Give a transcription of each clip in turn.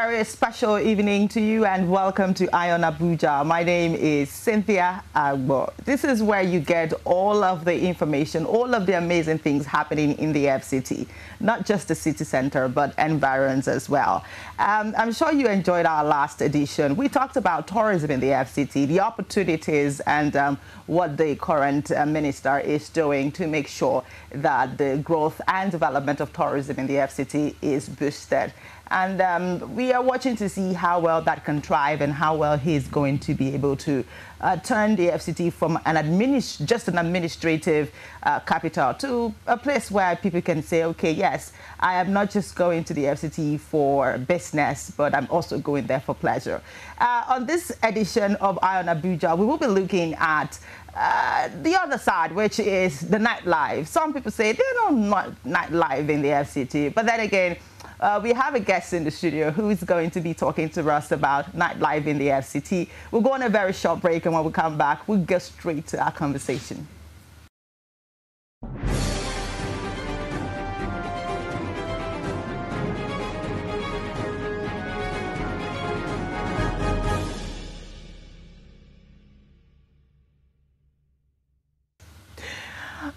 Very special evening to you and welcome to Ion Abuja. My name is Cynthia Agbo. This is where you get all of the information, all of the amazing things happening in the FCT, not just the city center, but environs as well. I'm sure you enjoyed our last edition. We talked about tourism in the FCT, the opportunities and what the current minister is doing to make sure that the growth and development of tourism in the FCT is boosted. And we are watching to see how well that can thrive and how well he's going to be able to turn the FCT from just an administrative capital to a place where people can say, okay, yes, I am not just going to the FCT for business, but I'm also going there for pleasure. On this edition of Ion Abuja, we will be looking at the other side, which is the nightlife. Some people say there's no nightlife in the FCT, but then again, we have a guest in the studio who is going to be talking to us about nightlife in the FCT. We'll go on a very short break, and when we come back, we'll get straight to our conversation.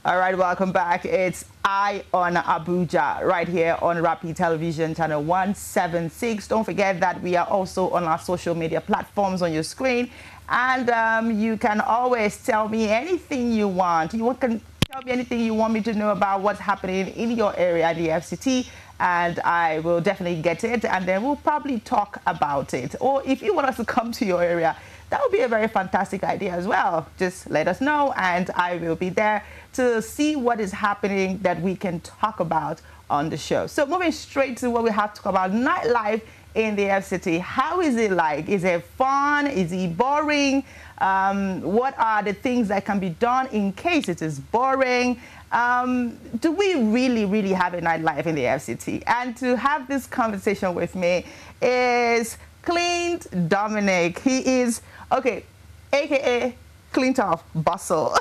All right, welcome back. It's Ion Abuja right here on Rapid Television channel 176. Don't forget that we are also on our social media platforms on your screen, and you can always tell me anything you want. You can tell me anything you want me to know about what's happening in your area, the FCT, and I will definitely get it, and then we'll probably talk about it. Or if you want us to come to your area, that would be a very fantastic idea as well. Just let us know, and I will be there to see what is happening that we can talk about on the show. So moving straight to what we have to talk about, nightlife in the FCT. How is it like? Is it fun? Is it boring? What are the things that can be done in case it is boring? Do we really have a nightlife in the FCT? And to have this conversation with me is Clint Dominic. He is, okay, AKA Clint of Bustle.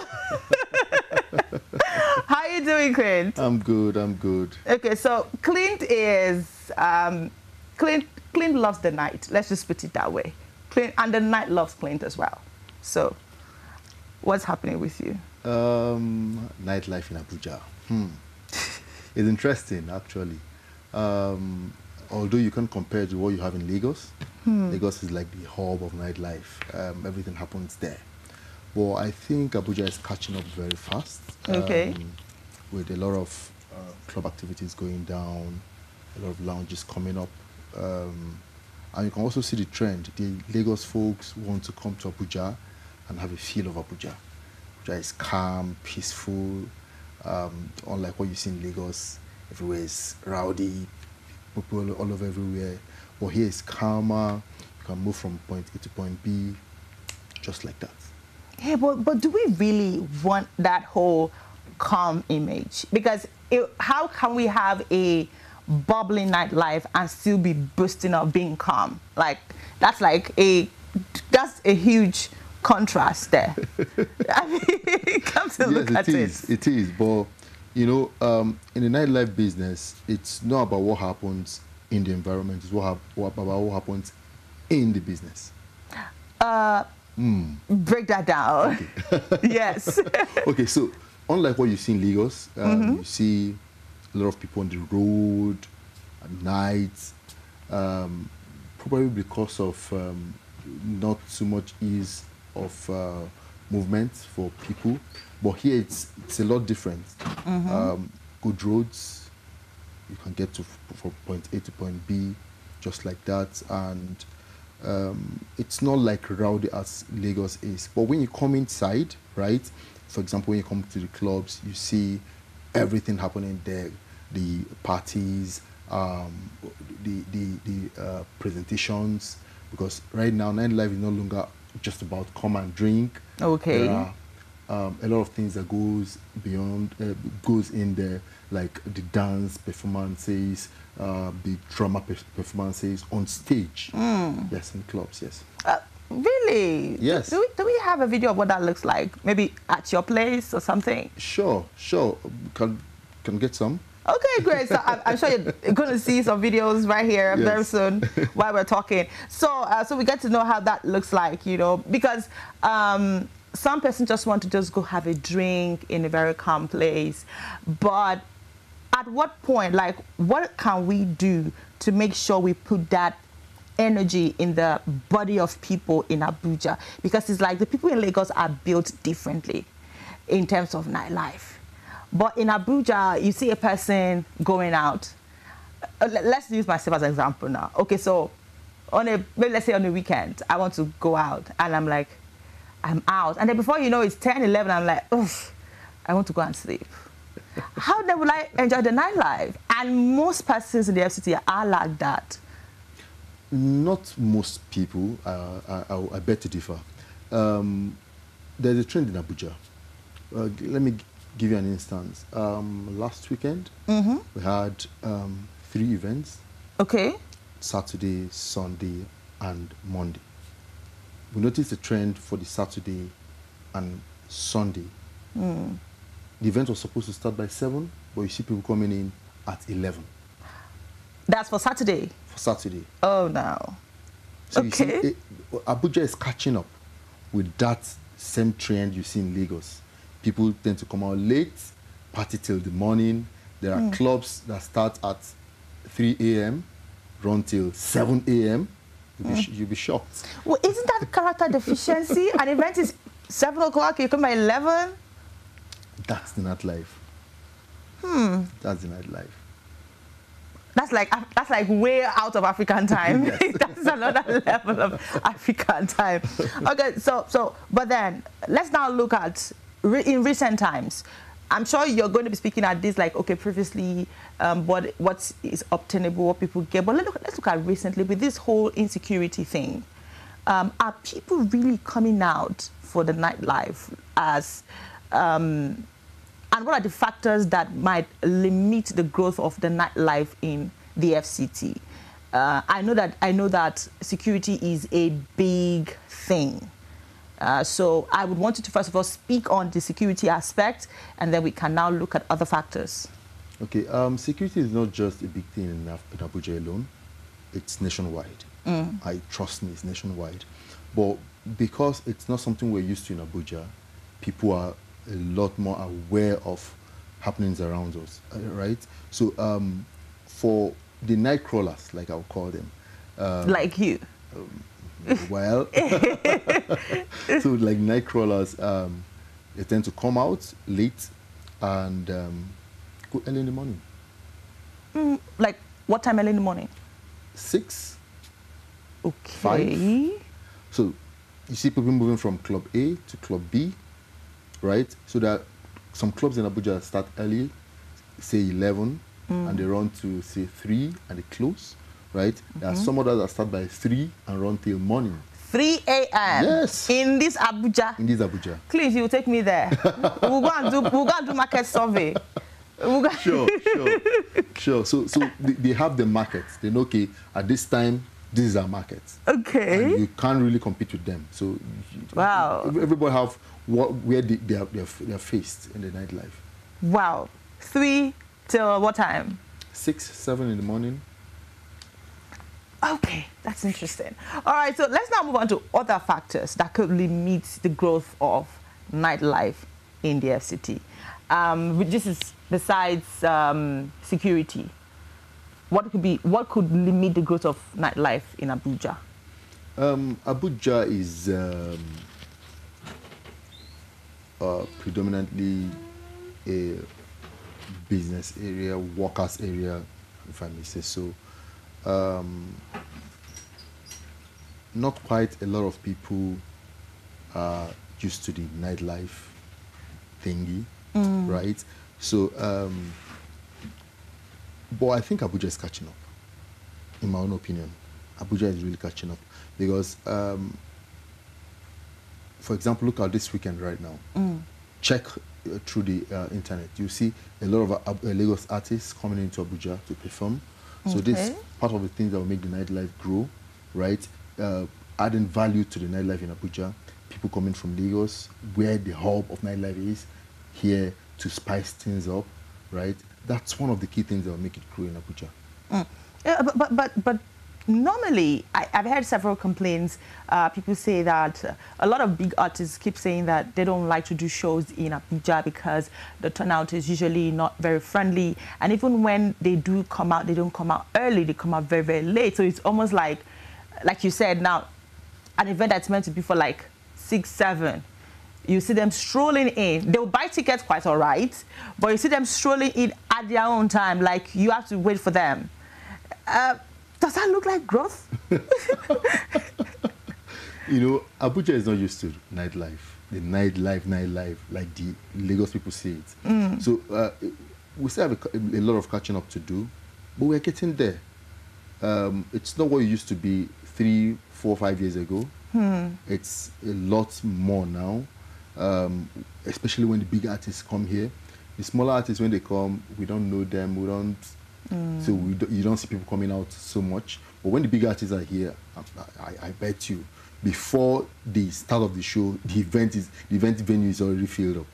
How are you doing, Clint? I'm good, I'm good. Okay, so Clint is, Clint loves the night. Let's just put it that way. Clint, and the night loves Clint as well. So, what's happening with you? Nightlife in Abuja. It's interesting, actually. Although you can't compare to what you have in Lagos. Lagos is like the hub of nightlife. Everything happens there. But I think Abuja is catching up very fast. Okay. With a lot of club activities going down, a lot of lounges coming up. And you can also see the trend. The Lagos folks want to come to Abuja and have a feel of Abuja. Abuja is calm, peaceful, unlike what you see in Lagos. Everywhere is rowdy, people all over everywhere. But here is calmer. You can move from point A to point B, just like that. Yeah, but do we really want that whole calm image? Because how can we have a bubbling nightlife and still be boosting up being calm? Like, that's a huge contrast there. I mean, come to look at it. It is, but you know, in the nightlife business, it's not about what happens in the environment, it's about what happens in the business. Break that down. Okay. Yes. Okay, so unlike what you see in Lagos, you see a lot of people on the road at night, probably because of not too much ease of movement for people. But here it's a lot different. Good roads, you can get to from point A to point B, just like that, and it's not like rowdy as Lagos is. But when you come inside, right? For example, when you come to the clubs, you see everything happening there. The parties, the presentations. Because right now, nightlife is no longer just about come and drink. Okay. There are a lot of things that goes beyond, goes in there, like the dance performances, the drama performances on stage. Yes, in clubs, yes. Really? Yes. Do we have a video of what that looks like? Maybe at your place or something? Sure. Can get some. Okay, great. So I'm sure you're going to see some videos right here very soon while we're talking. So, so we get to know how that looks like, you know, because some person just want to just go have a drink in a very calm place. But at what point, like, what can we do to make sure we put that energy in the body of people in Abuja? Because it's like the people in Lagos are built differently in terms of nightlife. But in Abuja, you see a person going out. Let's use myself as an example now. Okay, so maybe let's say on a weekend, I want to go out and I'm like, I'm out. And then before you know, it's 10, 11, I'm like, oof, I want to go and sleep. How then will I enjoy the nightlife? And most persons in the FCT are like that. Not most people. I beg to differ. There's a trend in Abuja. Let me give you an instance. Last weekend, we had 3 events. Okay. Saturday, Sunday, and Monday. We noticed a trend for the Saturday and Sunday. The event was supposed to start by 7, but you see people coming in at 11. That's for Saturday? For Saturday. Oh, no. So okay. You see, Abuja is catching up with that same trend you see in Lagos. People tend to come out late, party till the morning. There are clubs that start at 3 a.m., run till 7 a.m. You'll be shocked. Well, isn't that character deficiency? An event is 7 o'clock, you come at 11? That's the nightlife. That's the nightlife. That's like way out of African time. That's another level of African time. Okay, so but then let's now look at in recent times. I'm sure you're going to be speaking at this, like, okay, previously, what is obtainable, what people get. But let's look at recently with this whole insecurity thing. Are people really coming out for the nightlife as, and what are the factors that might limit the growth of the nightlife in the FCT? I know that security is a big thing. So I would want you to first of all speak on the security aspect, and then we can now look at other factors. Okay, security is not just a big thing in Abuja alone. It's nationwide. Trust me, it's nationwide. But because it's not something we're used to in Abuja, people are a lot more aware of happenings around us, right? So for the night crawlers, like I'll call them. Like you. Well, so like night crawlers, they tend to come out late and go early in the morning. Like what time early in the morning? 6. Okay. 5. So you see people moving from Club A to Club B, right? So there are some clubs in Abuja that start early, say 11, and they run to say 3 and they close. Right? There are some others that start by 3 and run till morning. 3 a.m. Yes. In this Abuja. In this Abuja. Please, you take me there. we'll go and do market survey. Sure. So they have the markets. They know, okay, at this time, this is our market. Okay. And you can't really compete with them. So wow. Everybody have where they are faced in the nightlife. Wow. 3 till what time? 6, 7 in the morning. Okay, that's interesting. All right, so let's now move on to other factors that could limit the growth of nightlife in the FCT. This is besides security. What could limit the growth of nightlife in Abuja? Abuja is predominantly a business area, workers area, if I may say so. Not quite a lot of people are used to the nightlife thingy, right? So, but I think Abuja is catching up, in my own opinion. Abuja is really catching up because, for example, look at this weekend right now. Check through the internet. You see a lot of Lagos artists coming into Abuja to perform. So this is part of the things that will make the nightlife grow, right? Adding value to the nightlife in Abuja. People coming from Lagos, where the hub of nightlife is, here to spice things up, right? that's one of the key things that will make it grow in Abuja. Yeah, but normally, I've heard several complaints. People say that a lot of big artists keep saying that they don't like to do shows in Abuja because the turnout is usually not very friendly. And even when they do come out, they don't come out early. They come out very, very late. So it's almost like you said, now, an event that's meant to be for like 6, 7. You see them strolling in. They'll buy tickets quite all right, but you see them strolling in at their own time, like you have to wait for them. Does that look like growth? You know, Abuja is not used to nightlife. The nightlife, like the Lagos people see it. So we still have a lot of catching up to do, but we're getting there. It's not what it used to be 3, 4, 5 years ago. It's a lot more now, especially when the big artists come here. The smaller artists, when they come, we don't know them. We don't. So you don't see people coming out so much. But when the big artists are here, I bet you, before the start of the show, the event venue is already filled up.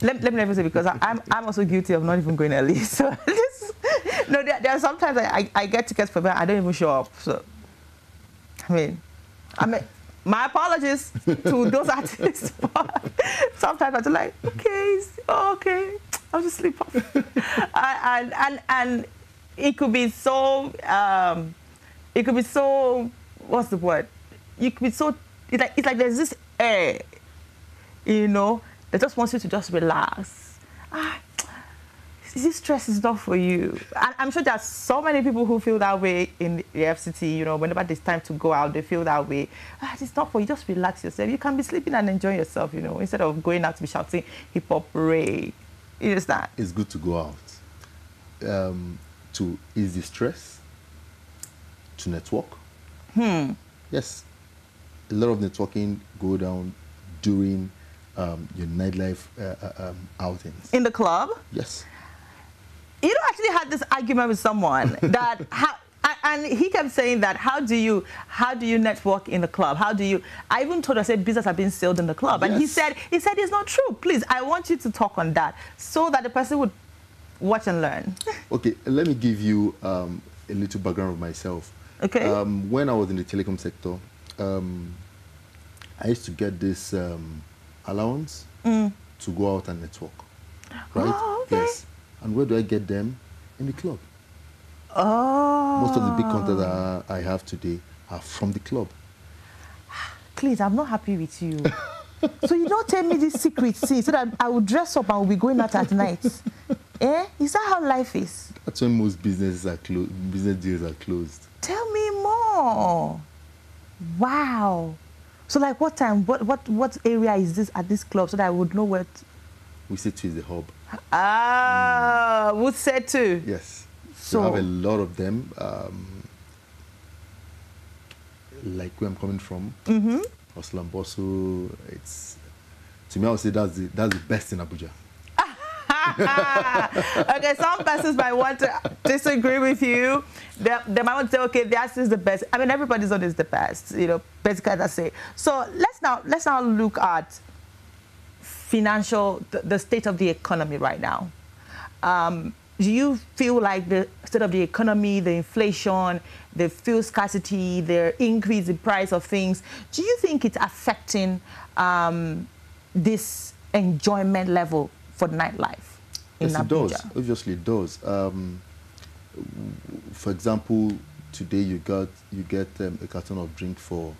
Let me never say, because I'm also guilty of not even going early. So no, there are sometimes I get tickets for them, I don't even show up. So I mean, my apologies to those artists. But sometimes I'm just like, okay, I'll just sleep off. and it could be so, what's the word? It could be so, it's like there's this air, you know, that just wants you to just relax. This stress is not for you. And I'm sure there are so many people who feel that way in the FCT, you know, whenever it's time to go out, they feel that way. It's not for you, just relax yourself. You can be sleeping and enjoying yourself, you know, instead of going out to be shouting hip-hop parade. You understand? It's good to go out to ease the stress, to network. Yes, a lot of networking go down during your nightlife outings. In the club? Yes. You know, actually had this argument with someone that and he kept saying that how do you network in the club? I even told her, I said business have been sealed in the club. Yes. And he said it's not true. Please, I want you to talk on that so that the person would watch and learn. Okay, let me give you a little background of myself. Okay. When I was in the telecom sector, I used to get this allowance to go out and network. Right? Oh, okay. Yes. And where do I get them? In the club. Oh. Most of the big contacts that I have today are from the club. Please, I'm not happy with you. So you don't tell me this secret, see, so that I will dress up and we'll be going out at night. Eh? Is that how life is? That's when most businesses are closed. Business deals are closed. Tell me more. Wow. So like what time, what area is this at this club so that I would know what? We say to is the hub. Would say to? Yes. So we have a lot of them. Like where I'm coming from, Oslamboso, it's, to me, I would say that's the best in Abuja. Okay, some persons might want to disagree with you. They might want to say, okay, theirs is the best. I mean, everybody's own is the best, you know, basically that's it. So let's now look at the state of the economy right now. Do you feel like the state of the economy, the inflation, the fuel scarcity, the increase in price of things, do you think it's affecting this enjoyment level for nightlife in Abuja? Yes, it does. Obviously, it does. For example, today you get a carton of drink for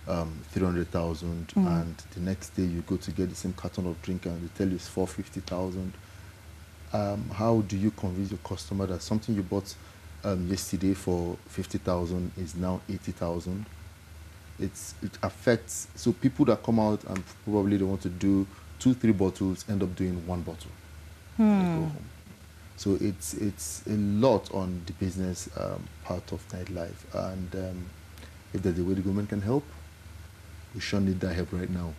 300,000, and the next day you go to get the same carton of drink and they tell you it's 450,000. How do you convince your customer that something you bought yesterday for 50,000 is now 80,000? It affects, so people that come out and probably they want to do 2, 3 bottles end up doing 1 bottle. And they go home. So it's a lot on the business part of nightlife, and if there's a way the government can help, we sure need that help right now.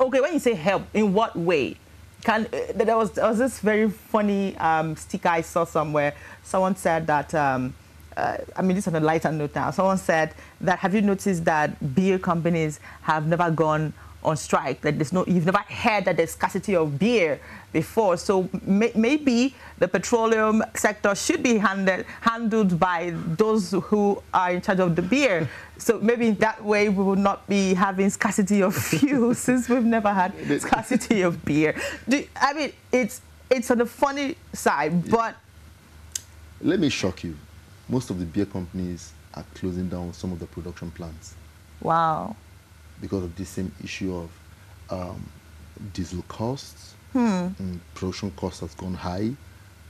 Okay, when you say help, in what way? There was this very funny sticker I saw somewhere. Someone said that, I mean, this on a lighter note now. Someone said that, have you noticed that beer companies have never gone on strike. That you've never heard that there's scarcity of beer before. So maybe the petroleum sector should be handled by those who are in charge of the beer. So maybe in that way we will not be having scarcity of fuel, since we've never had scarcity of beer. I mean, it's on the funny side, but let me shock you. Most of the beer companies are closing down some of the production plants. Wow. Because of this same issue of diesel costs. And production costs have gone high.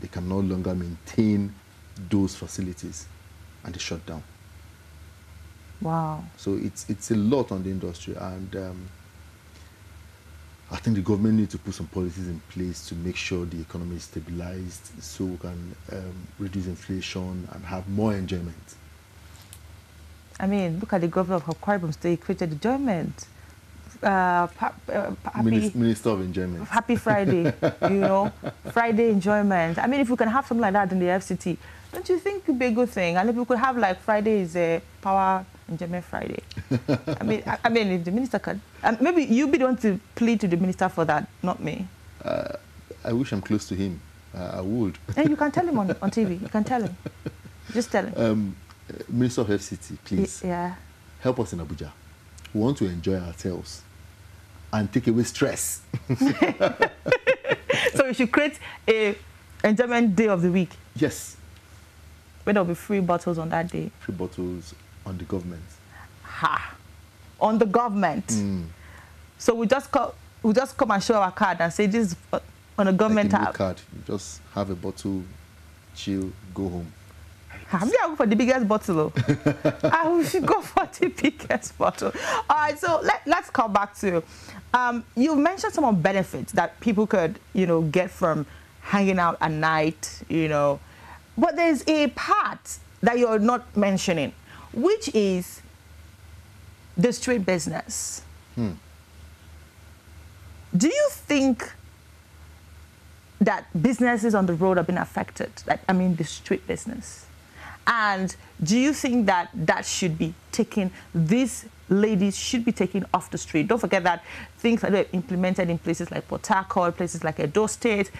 They can no longer maintain those facilities, and they shut down. Wow. So it's a lot on the industry, and I think the government needs to put some policies in place to make sure the economy is stabilized, so we can reduce inflation and have more enjoyment. I mean, look at the governor of Akwa Ibom State. He created enjoyment. Minister of Enjoyment. Happy Friday, you know, Friday enjoyment. I mean, if we can have something like that in the FCT, don't you think it would be a good thing? And if we could have like Friday is a power enjoyment Friday. I mean, if the minister could, maybe you be the one to plead to the minister for that, not me. I wish I'm close to him. I would. And you can tell him on TV. You can tell him. Just tell him. Minister of FCT, please. Yeah. Help us in Abuja. We want to enjoy ourselves and take away stress. So we should create a enjoyment day of the week. Yes. Where there will be free bottles on that day. Free bottles on the government. Ha! On the government. So we just come and show our card and say this is on a government like card. You just have a bottle, chill, go home. I'm going to go for the biggest bottle. I should go for the biggest bottle. All right, so let's come back to, you mentioned some of the benefits that people could, you know, get from hanging out at night, you know. But there's a part that you're not mentioning, which is the street business. Do you think that businesses on the road have been affected? I mean, the street business. And do you think that that should be taken, these ladies should be taken off the street? Don't forget that things are implemented in places like Port Harcourt, places like Edo State.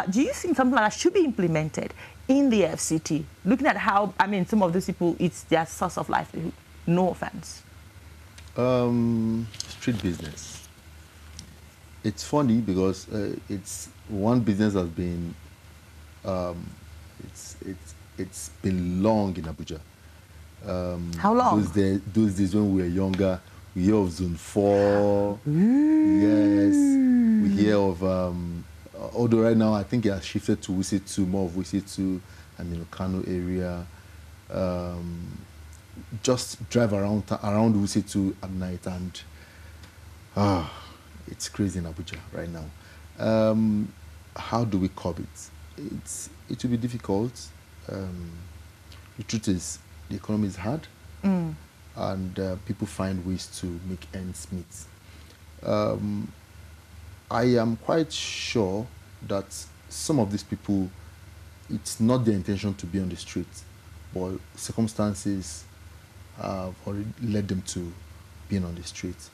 Do you think something like that should be implemented in the FCT? Looking at how, I mean, some of these people, it's their source of livelihood. No offense. Street business. It's funny because it's one business has been, it's been long in Abuja. How long? Those days when we were younger, we hear of Zone 4. Yes. We hear of, although right now I think it has shifted to Wuse 2, more of Wuse 2 and the Kano area. Just drive around Wuse 2 at night, and it's crazy in Abuja right now. How do we curb it? It will be difficult. The truth is, the economy is hard, and people find ways to make ends meet. I am quite sure that some of these people, it's not their intention to be on the street, but circumstances have already led them to being on the street.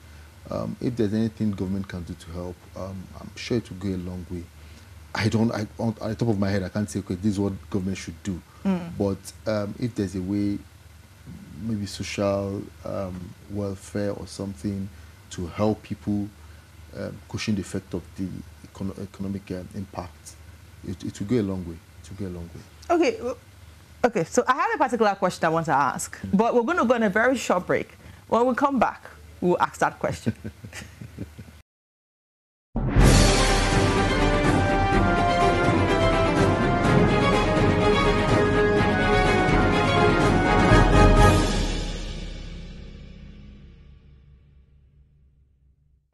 If there's anything government can do to help, I'm sure it will go a long way. At the top of my head, I can't say, okay, this is what government should do. But if there's a way, maybe social welfare or something to help people cushion the effect of the economic impact, it will go a long way. It will go a long way. Okay, so I have a particular question I want to ask, but we're going to go on a very short break. When we come back, we'll ask that question.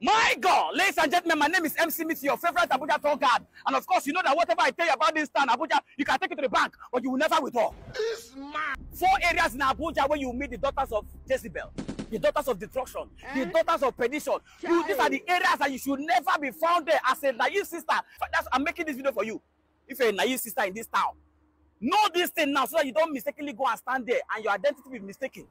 My God, ladies and gentlemen, my name is MC Miss, your favorite Abuja tour guide. And of course, you know that whatever I tell you about this town, Abuja, you can take it to the bank, but you will never withdraw. 4 areas in Abuja where you meet the daughters of Jezebel, the daughters of destruction, the daughters of perdition. These are the areas that you should never be found there as a naive sister. I'm making this video for you. If you're a naive sister in this town, know this thing now so that you don't mistakenly go and stand there and your identity will be mistaken.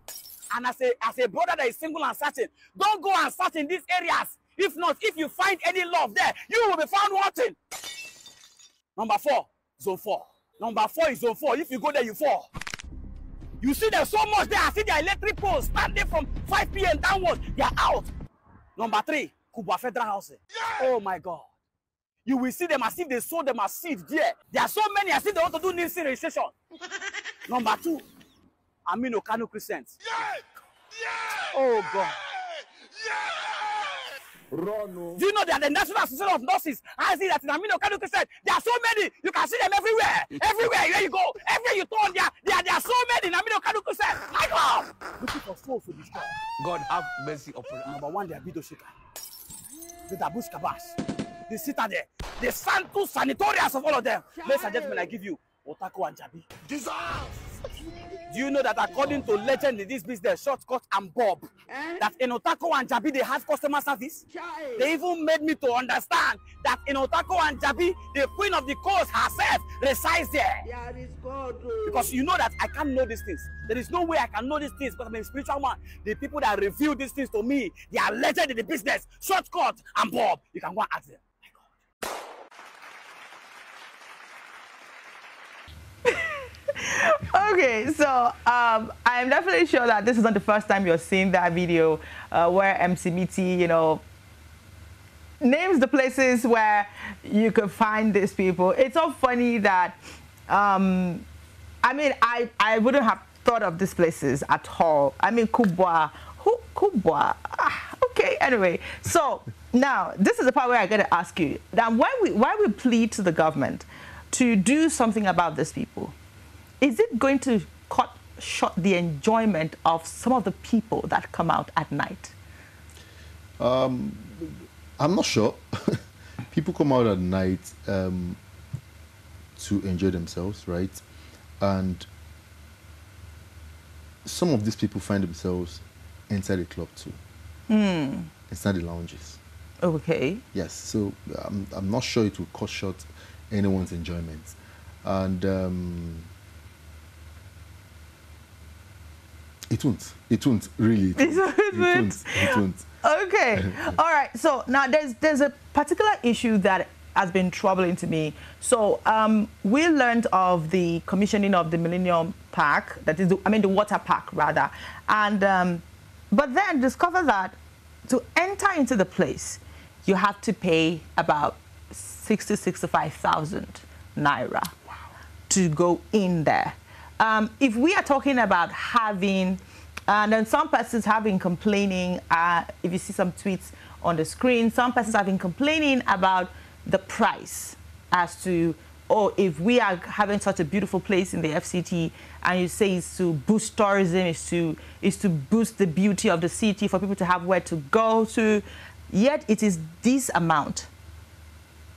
And as a brother that is single and searching, don't go and search in these areas. If not, if you find any love there, you will be found wanting. Number 4, zone 4. Number 4 is zone 4. If you go there, you fall. You see there's so much there. I see the electric poles standing from 5 p.m. downwards. They are out. Number 3, Kubwa Federal Housing. Yeah. Oh my God. You will see them as if they sold them as seed there. There are so many as if they want to do NIMC registration. Number 2, Amino Kano Crescent. Yeah. Yeah. Oh God. Yeah. Rono. Do you know that the National Association of Nurses has it that in Amino Kano Crescent? There are so many. You can see them everywhere. Everywhere where you go. Everywhere you turn, there are so many in Amino Kano Crescent. My God. Looking for souls to destroy. God have mercy upon us. Number 1, they are Bido Shika. The Dabush Kabash. The Citadel. The Santu Sanatoriums of all of them. Ladies and gentlemen, I give you Otako and Jabi. Do you know that according to legend in this business, Shortcut and Bob, that in Otako and Jabi, they have customer service? They even made me to understand that in Otako and Jabi, the Queen of the Coast herself resides there. Because you know that I can't know these things. There is no way I can know these things because I'm a spiritual man. The people that reveal these things to me, they are legend in the business. Shortcut and Bob. You can go and ask them. Okay, so I'm definitely sure that this is not the first time you're seeing that video where MC Mitty, you know, names the places where you can find these people. It's so funny that, I mean, I wouldn't have thought of these places at all. I mean, Kubwa, Kubwa, okay, anyway. So now, this is the part where I got to ask you, that why we plead to the government to do something about these people. Is it going to cut short the enjoyment of some of the people that come out at night? I'm not sure. People come out at night to enjoy themselves, right? And some of these people find themselves inside the club too, inside the lounges. Okay. Yes, so I'm not sure it will cut short anyone's enjoyment. And it won't really. It won't. Okay. All right. So now there's a particular issue that has been troubling to me. So we learned of the commissioning of the Millennium Park, that is, the water park rather, and but then discover that to enter into the place, you have to pay about 65,000 naira to go in there. If we are talking about having, and then some persons have been complaining, if you see some tweets on the screen, some persons have been complaining about the price as to, oh, if we are having such a beautiful place in the FCT and you say it's to boost tourism, it's to boost the beauty of the city for people to have where to go to, yet it is this amount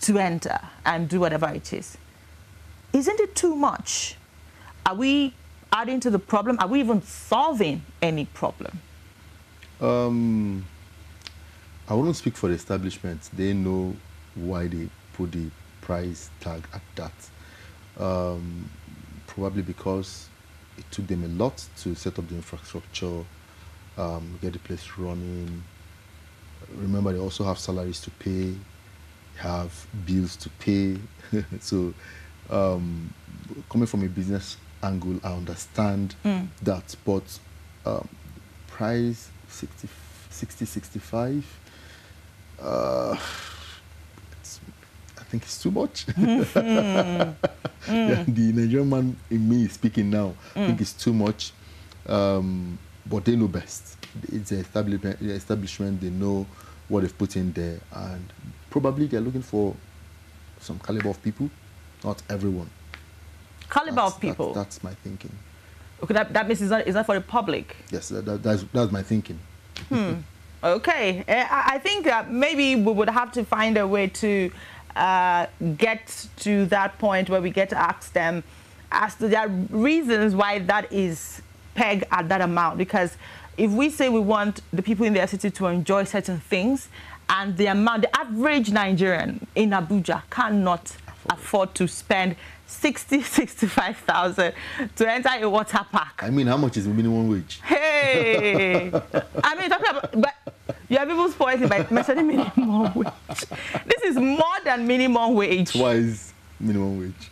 to enter and do whatever it is. Isn't it too much? Are we adding to the problem? Are we even solving any problem? I wouldn't speak for the establishment. They know why they put the price tag at that. Probably because it took them a lot to set up the infrastructure, get the place running. Remember, they also have salaries to pay, have bills to pay. So coming from a business angle, I understand that, but price 60, 65, I think it's too much. Yeah, the Nigerian man in me is speaking now. I think it's too much, but they know best. It's the establishment, they know what they've put in there, and probably they're looking for some caliber of people, not everyone. Caliber of people? That's my thinking. Okay, that means it's not for the public? Yes, that's my thinking. Okay, I think maybe we would have to find a way to get to that point where we get to ask them as to their reasons why that is pegged at that amount. Because if we say we want the people in the city to enjoy certain things, and the average Nigerian in Abuja cannot afford to spend 65,000 to enter a water park. I mean, how much is the minimum wage? Hey, I mean, talking about, but You are people spoiling by mentioning minimum wage. This is more than minimum wage. Twice minimum wage.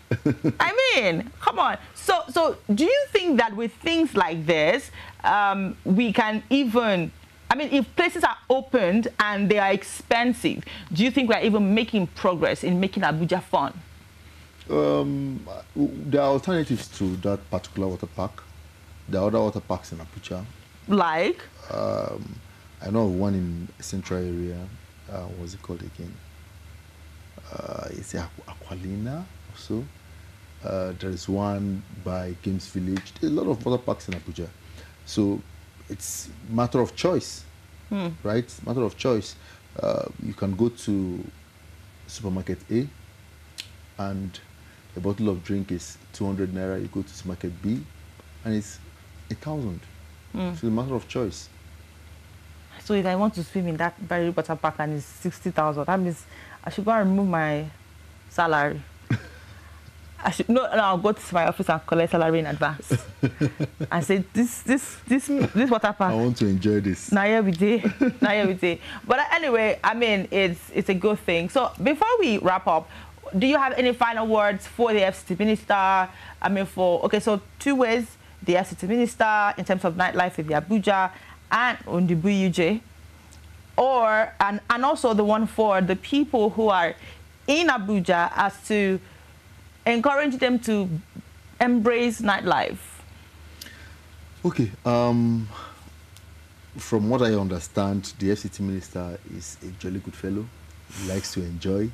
I mean, come on. So do you think that with things like this, we can even, I mean, if places are opened and they are expensive, do you think we're even making progress in making Abuja fun? There are alternatives to that particular water park. There are other water parks in Abuja. Like? I know of one in central area. What's it called again? It's Aqualina or so. There is one by Games Village. There's a lot of water parks in Abuja. So it's matter of choice, right? Matter of choice. You can go to supermarket A and a bottle of drink is 200 naira. You go to supermarket B and it's 1,000. So it's a matter of choice. So if I want to swim in that very water park and it's 60,000, that means I should go and remove my salary. I'll go to my office and collect salary in advance. And say this water park. I want to enjoy this. Now every day. But anyway, I mean, it's a good thing. So before we wrap up, do you have any final words for the FCT minister? I mean, so 2 ways, the FCT minister in terms of nightlife in the Abuja and on the BUJ, and also the one for the people who are in Abuja as to encourage them to embrace nightlife. Okay. From what I understand, the FCT minister is a jolly good fellow. He likes to enjoy.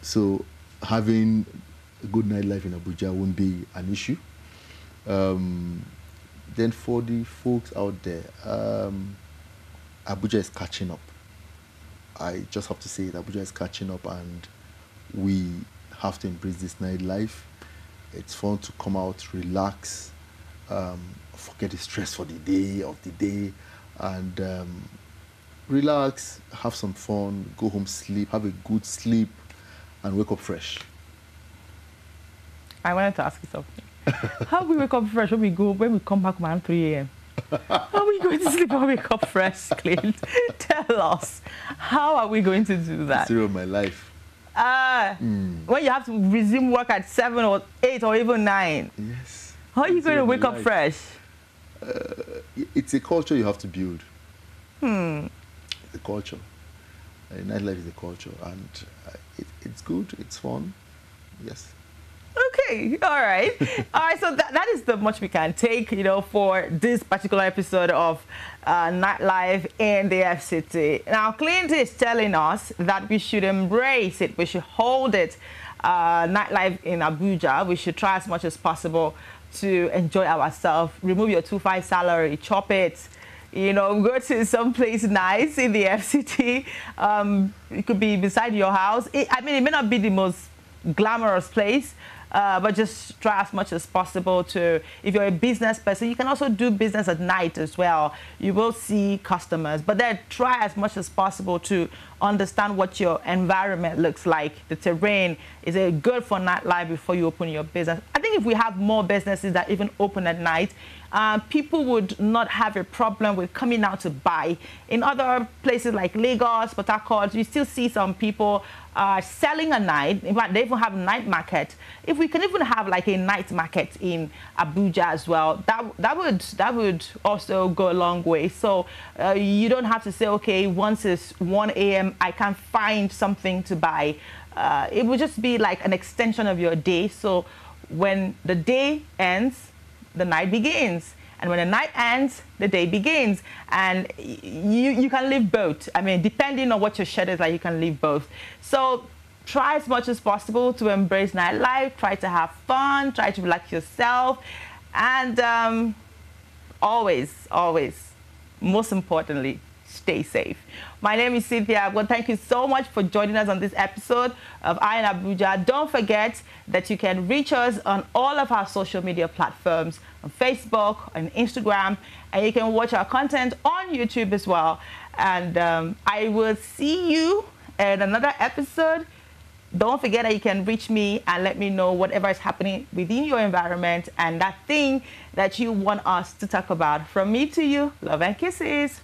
So having a good nightlife in Abuja won't be an issue. Then for the folks out there, Abuja is catching up. I just have to say that Abuja is catching up and we have to embrace this nightlife. It's fun to come out, relax, forget the stress for the day, and relax, have some fun, go home, sleep, have a good sleep, and wake up fresh. I wanted to ask you something. How do we wake up fresh when we come back around 3 a.m.? How are we going to sleep and wake up fresh, Clint? Tell us, how are we going to do that? The story of my life. When you have to resume work at 7 or 8 or even 9. Yes. How are you going to wake up fresh? It's a culture you have to build. The culture. Nightlife is a culture, and it's good, it's fun. Yes. Okay, all right. So that is the much we can take, for this particular episode of Nightlife in the FCT. Now, Clint is telling us that we should embrace it, we should hold it. Nightlife in Abuja, we should try as much as possible to enjoy ourselves. Remove your 2-5 salary, chop it. Go to some place nice in the FCT. It could be beside your house. It may not be the most glamorous place, but just try as much as possible to, if you're a business person, you can also do business at night as well. You will see customers, but then try as much as possible to understand what your environment looks like. The terrain, is it good for nightlife before you open your business? I think if we have more businesses that even open at night, people would not have a problem with coming out to buy. In other places like Lagos, Port Harcourt, you still see some people selling at night. In fact, they even have a night market. If we can even have like a night market in Abuja as well, that would also go a long way. So you don't have to say, okay, once it's 1 a.m., I can't find something to buy. It would just be like an extension of your day. So when the day ends, the night begins. And when the night ends, the day begins. And you can live both. I mean, depending on what your schedule is like, you can live both. So try as much as possible to embrace nightlife. Try to have fun. Try to relax yourself. And always, most importantly, stay safe. My name is Cynthia. Well, thank you so much for joining us on this episode of Eye on Abuja. Don't forget that you can reach us on all of our social media platforms, on Facebook, on Instagram, and you can watch our content on YouTube as well. And I will see you in another episode. Don't forget that you can reach me and let me know whatever is happening within your environment and that thing that you want us to talk about. From me to you, love and kisses.